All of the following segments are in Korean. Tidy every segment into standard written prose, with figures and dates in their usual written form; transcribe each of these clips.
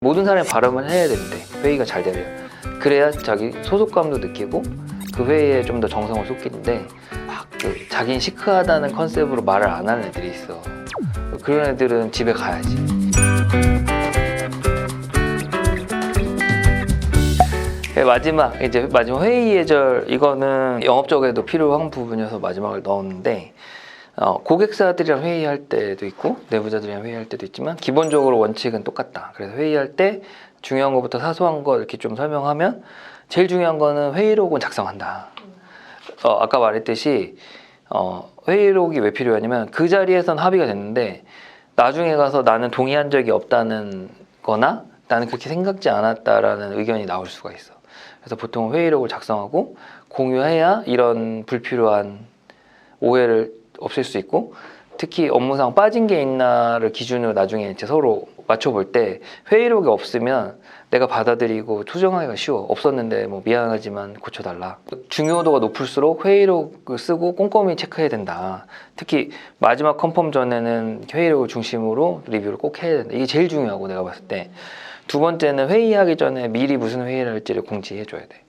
모든 사람이 발음을 해야 되는데 회의가 잘 되려 그래야 자기 소속감도 느끼고 그 회의에 좀 더 정성을 쏟기는데 막 자기는 시크하다는 컨셉으로 말을 안 하는 애들이 있어. 그런 애들은 집에 가야지. 마지막 회의 예절, 이거는 영업적에도 필요한 부분이어서 마지막을 넣었는데 고객사들이랑 회의할 때도 있고 내부자들이랑 회의할 때도 있지만 기본적으로 원칙은 똑같다. 그래서 회의할 때 중요한 것부터 사소한 거 이렇게 좀 설명하면 제일 중요한 거는 회의록은 작성한다. 아까 말했듯이 회의록이 왜 필요하냐면 그 자리에선 합의가 됐는데 나중에 가서 나는 동의한 적이 없다는 거나 나는 그렇게 생각지 않았다라는 의견이 나올 수가 있어. 그래서 보통 회의록을 작성하고 공유해야 이런 불필요한 오해를 없앨 수 있고, 특히 업무상 빠진 게 있나를 기준으로 나중에 이제 서로 맞춰볼 때 회의록이 없으면 내가 받아들이고 수정하기가 쉬워. 없었는데 뭐 미안하지만 고쳐달라. 중요도가 높을수록 회의록을 쓰고 꼼꼼히 체크해야 된다. 특히 마지막 컨펌 전에는 회의록을 중심으로 리뷰를 꼭 해야 된다. 이게 제일 중요하고 내가 봤을 때. 두 번째는 회의하기 전에 미리 무슨 회의를 할지를 공지해줘야 돼.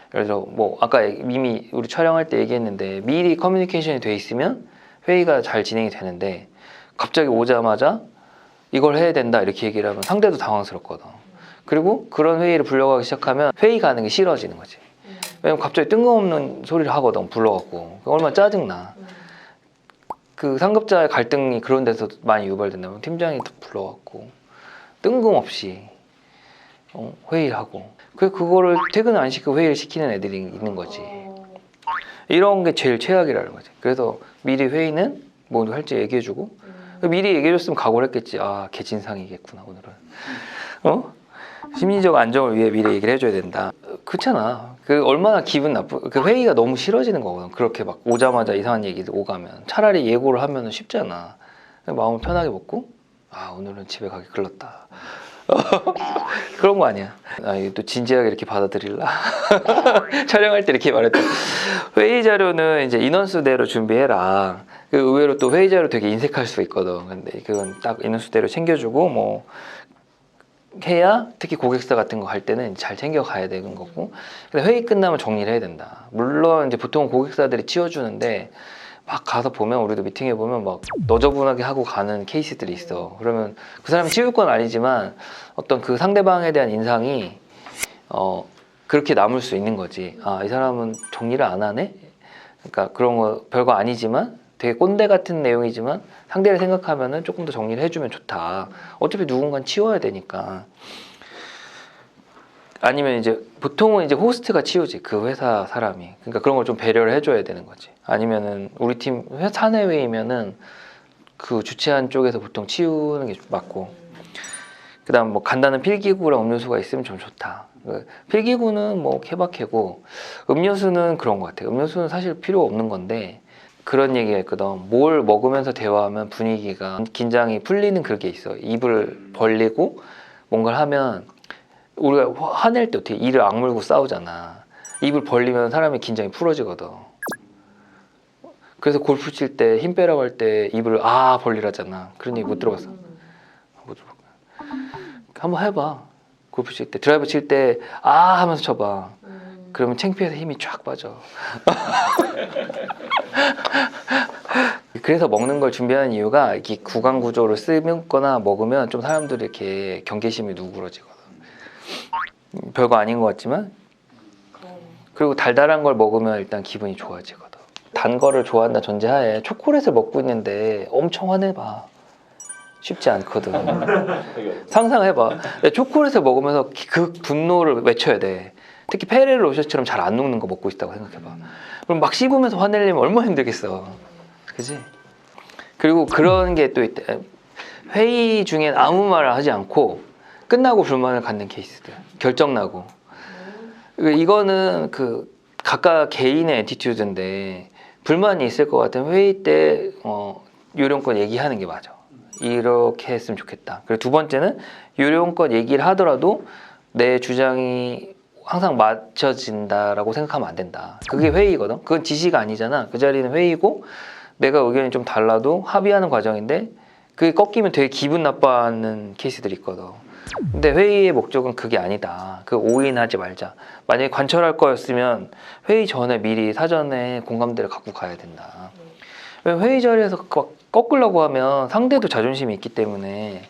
그래서 뭐 아까 이미 우리 촬영할 때 얘기했는데 미리 커뮤니케이션이 돼 있으면 회의가 잘 진행이 되는데 갑자기 오자마자 이걸 해야 된다 이렇게 얘기를 하면 상대도 당황스럽거든. 그리고 그런 회의를 불러가기 시작하면 회의 가는 게 싫어지는 거지. 왜냐면 갑자기 뜬금없는 소리를 하거든, 불러갖고. 얼마나 짜증나. 그 상급자의 갈등이 그런 데서 많이 유발된다면 팀장이 불러갖고 뜬금없이 회의를 하고 그거를 퇴근 안 시키고 회의를 시키는 애들이 있는 거지. 이런 게 제일 최악이라는 거지. 그래서 미리 회의는 뭐 할지 얘기해주고 미리 얘기해줬으면 각오를 했겠지. 아, 개진상이겠구나 오늘은. 심리적 안정을 위해 미리 얘기를 해줘야 된다. 그렇잖아. 얼마나 기분 그 회의가 너무 싫어지는 거거든. 그렇게 막 오자마자 이상한 얘기 오가면 차라리 예고를 하면 쉽잖아. 마음을 편하게 먹고 오늘은 집에 가기 글렀다. 그런 거 아니야. 이거 또 진지하게 이렇게 받아들일라. 촬영할 때 이렇게 말했다. 회의 자료는 이제 인원수대로 준비해라. 의외로 또 회의 자료 되게 인색할 수 있거든. 근데 그건 딱 인원수대로 챙겨주고 뭐 해야 특히 고객사 같은 거 할 때는 잘 챙겨 가야 되는 거고. 근데 회의 끝나면 정리를 해야 된다. 물론 이제 보통 고객사들이 치워주는데 막 가서 보면 우리도 미팅해 보면 막 너저분하게 하고 가는 케이스들이 있어. 그러면 그 사람이 치울 건 아니지만 어떤 그 상대방에 대한 인상이 그렇게 남을 수 있는 거지. 이 사람은 정리를 안 하네? 그러니까 그런 거 별거 아니지만 되게 꼰대 같은 내용이지만 상대를 생각하면은 조금 더 정리를 해주면 좋다. 어차피 누군가는 치워야 되니까. 아니면 이제 보통은 이제 호스트가 치우지, 그 회사 사람이. 그러니까 그런 걸 좀 배려를 해줘야 되는 거지. 아니면은 우리 팀 사내 회의면은 그 주최한 쪽에서 보통 치우는 게 맞고. 그다음 뭐 간단한 필기구랑 음료수가 있으면 좀 좋다. 필기구는 뭐 케바케고 음료수는 그런 것 같아. 음료수는 사실 필요 없는 건데 그런 얘기가 있거든. 뭘 먹으면서 대화하면 분위기가 긴장이 풀리는 그게 있어. 입을 벌리고 뭔가를 하면 우리가 화낼 때 어떻게 이를 악물고 싸우잖아. 입을 벌리면 사람의 긴장이 풀어지거든. 그래서 골프 칠 때 힘 빼라고 할 때 입을 벌리라잖아. 그런 얘기 못 들어봤어? 못 들어봤어. 한번 해봐. 골프 칠 때 드라이버 칠 때 하면서 쳐봐. 그러면 창피해서 힘이 쫙 빠져. 그래서 먹는 걸 준비하는 이유가 이렇게 구강 구조를 쓰거나 먹으면 좀 사람들이 이렇게 경계심이 누그러지거든. 별거 아닌 것 같지만. 그리고 달달한 걸 먹으면 일단 기분이 좋아지거든. 단 거를 좋아한다 전제하에 초콜릿을 먹고 있는데 엄청 화내봐. 쉽지 않거든. 상상해봐. 초콜릿을 먹으면서 그 분노를 외쳐야 돼. 특히 페레로로셔처럼 잘 안 녹는 거 먹고 있다고 생각해봐. 그럼 막 씹으면서 화내려면 얼마나 힘들겠어. 그지? 그리고 그런 게 또 있대. 회의 중엔 아무 말을 하지 않고 끝나고 불만을 갖는 케이스들. 결정나고. 이거는 각각 개인의 애티튜드인데 불만이 있을 것 같으면 회의 때 요령껏 얘기하는 게 맞아. 이렇게 했으면 좋겠다. 그리고 두 번째는 요령껏 얘기를 하더라도 내 주장이 항상 맞춰진다라고 생각하면 안 된다. 그게 회의거든. 그건 지시가 아니잖아. 그 자리는 회의고 내가 의견이 좀 달라도 합의하는 과정인데 그게 꺾이면 되게 기분 나빠하는 케이스들이 있거든. 근데 회의의 목적은 그게 아니다. 그 오인하지 말자. 만약에 관철할 거였으면 회의 전에 미리 사전에 공감대를 갖고 가야 된다. 왜 회의 자리에서 막 꺾으려고 하면 상대도 자존심이 있기 때문에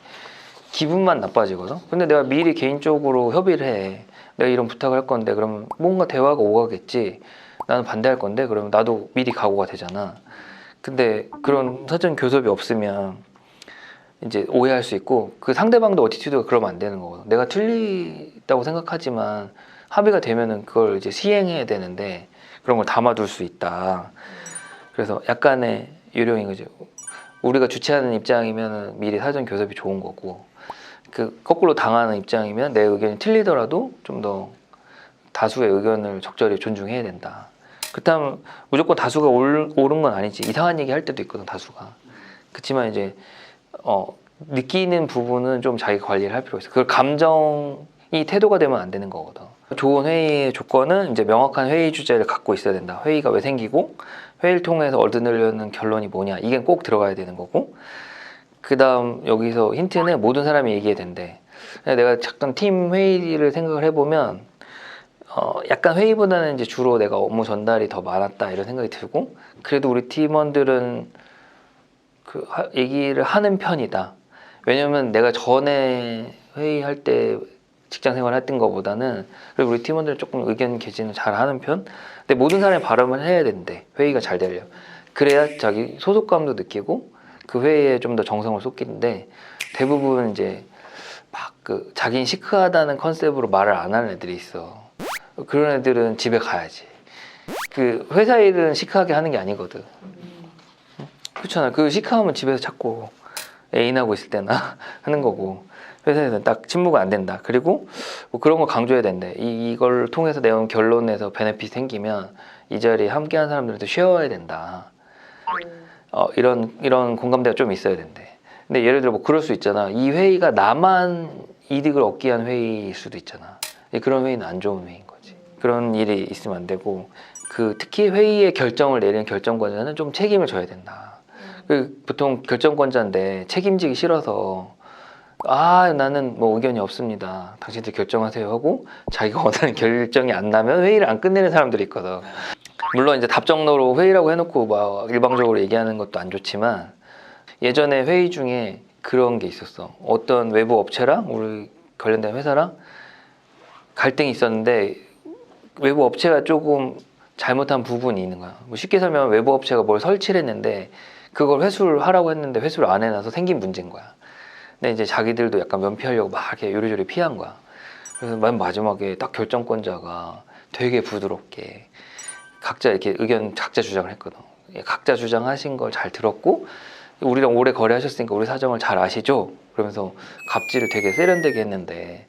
기분만 나빠지거든. 근데 내가 미리 개인적으로 협의를 해. 내가 이런 부탁을 할 건데 그러면 뭔가 대화가 오가겠지. 나는 반대할 건데 그러면 나도 미리 각오가 되잖아. 근데 그런 사전 교섭이 없으면 이제 오해할 수 있고 그 상대방도 어티튜드가 그러면 안 되는 거거든. 내가 틀리다고 생각하지만 합의가 되면은 그걸 이제 시행해야 되는데 그런 걸 담아둘 수 있다. 그래서 약간의 요령인 거죠. 우리가 주최하는 입장이면 미리 사전 교섭이 좋은 거고 그 거꾸로 당하는 입장이면 내 의견이 틀리더라도 좀 더 다수의 의견을 적절히 존중해야 된다. 그렇다면 무조건 다수가 옳은 건 아니지. 이상한 얘기 할 때도 있거든, 다수가. 그렇지만 이제 느끼는 부분은 좀 자기가 관리를 할 필요가 있어. 그걸 감정이 태도가 되면 안 되는 거거든. 좋은 회의의 조건은 이제 명확한 회의 주제를 갖고 있어야 된다. 회의가 왜 생기고 회의를 통해서 얻으려는 결론이 뭐냐. 이게 꼭 들어가야 되는 거고. 그 다음 여기서 힌트는 모든 사람이 얘기해야 된대. 내가 잠깐 팀 회의를 생각을 해보면 약간 회의보다는 이제 주로 내가 업무 전달이 더 많았다 이런 생각이 들고 그래도 우리 팀원들은 그 얘기를 하는 편이다. 왜냐면 내가 전에 회의할 때 직장 생활 했던 거보다는 그리고 우리 팀원들은 조금 의견 개진을 잘 하는 편. 근데 모든 사람이 발언을 해야 된대. 회의가 잘 되려면. 그래야 자기 소속감도 느끼고 그 회의에 좀 더 정성을 쏟기는데 대부분 이제 막 그 자기는 시크하다는 컨셉으로 말을 안 하는 애들이 있어. 그런 애들은 집에 가야지. 그 회사 일은 시크하게 하는 게 아니거든. 그렇잖아. 그 시크하면 집에서 자꾸 애인하고 있을 때나 하는 거고 회사에서는 딱 침묵은 안 된다. 그리고 뭐 그런 거 강조해야 된대. 이걸 통해서 내온 결론에서 베네핏 생기면 이 자리에 함께한 사람들한테 쉐어해야 된다. 이런 공감대가 좀 있어야 된대. 근데 예를 들어 뭐 그럴 수 있잖아. 이 회의가 나만 이득을 얻기 위한 회의일 수도 있잖아. 그런 회의는 안 좋은 회의인 거지. 그런 일이 있으면 안 되고 특히 회의의 결정을 내리는 결정권자는 좀 책임을 져야 된다. 보통 결정권자인데 책임지기 싫어서 나는 뭐 의견이 없습니다. 당신들 결정하세요 하고 자기가 원하는 결정이 안 나면 회의를 안 끝내는 사람들이 있거든. 물론 이제 답정너로 회의라고 해놓고 막 일방적으로 얘기하는 것도 안 좋지만 예전에 회의 중에 그런 게 있었어. 어떤 외부 업체랑 우리 관련된 회사랑 갈등이 있었는데 외부 업체가 조금 잘못한 부분이 있는 거야. 뭐 쉽게 설명하면 외부 업체가 뭘 설치를 했는데 그걸 회수를 하라고 했는데 회수를 안 해놔서 생긴 문제인 거야. 근데 이제 자기들도 약간 면피하려고 막 이렇게 요리조리 피한 거야. 그래서 맨 마지막에 딱 결정권자가 되게 부드럽게 각자 이렇게 의견 각자 주장을 했거든. 각자 주장하신 걸 잘 들었고 우리랑 오래 거래하셨으니까 우리 사정을 잘 아시죠? 그러면서 갑질을 되게 세련되게 했는데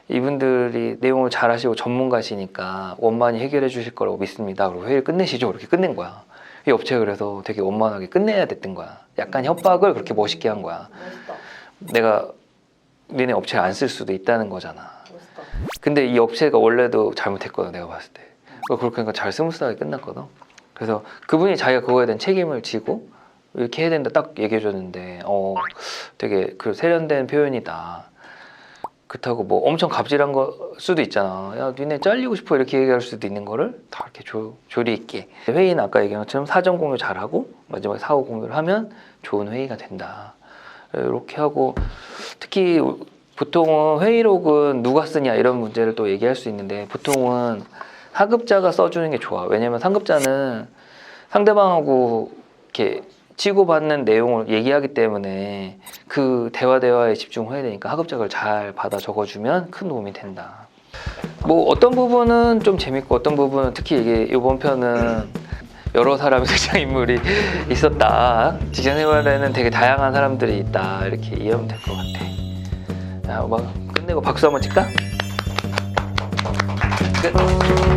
이분들이 내용을 잘 아시고 전문가시니까 원만히 해결해 주실 거라고 믿습니다. 그리고 회의를 끝내시죠. 이렇게 끝낸 거야. 이 업체가 그래서 되게 원만하게 끝내야 됐던 거야. 약간 협박을 그렇게 멋있게 한 거야. 멋있다. 내가 니네 업체를 안 쓸 수도 있다는 거잖아. 멋있다. 근데 이 업체가 원래도 잘못했거든, 내가 봤을 때. 그렇게 하니까 잘 스무스하게 끝났거든. 그래서 그분이 자기가 그거에 대한 책임을 지고 이렇게 해야 된다 딱 얘기해 줬는데 되게 그 세련된 표현이다. 그렇다고 뭐 엄청 갑질한 거 수도 있잖아. 야, 니네 잘리고 싶어 이렇게 얘기할 수도 있는 거를 다 이렇게 조리 있게. 회의는 아까 얘기한 것처럼 사전 공유 잘하고 마지막에 사후 공유를 하면 좋은 회의가 된다. 이렇게 하고 특히 보통은 회의록은 누가 쓰냐 이런 문제를 또 얘기할 수 있는데 보통은 하급자가 써주는 게 좋아. 왜냐면 상급자는 상대방하고 이렇게 치고받는 내용을 얘기하기 때문에 그 대화에 집중해야 되니까 하급자를 잘 받아 적어주면 큰 도움이 된다. 뭐 어떤 부분은 좀 재밌고 어떤 부분은 특히 이번 편은 여러 사람의 등장인물이 있었다. 직장 생활에는 되게 다양한 사람들이 있다. 이렇게 이해하면 될 것 같아. 자, 막 끝내고 박수 한번 칠까? 끝.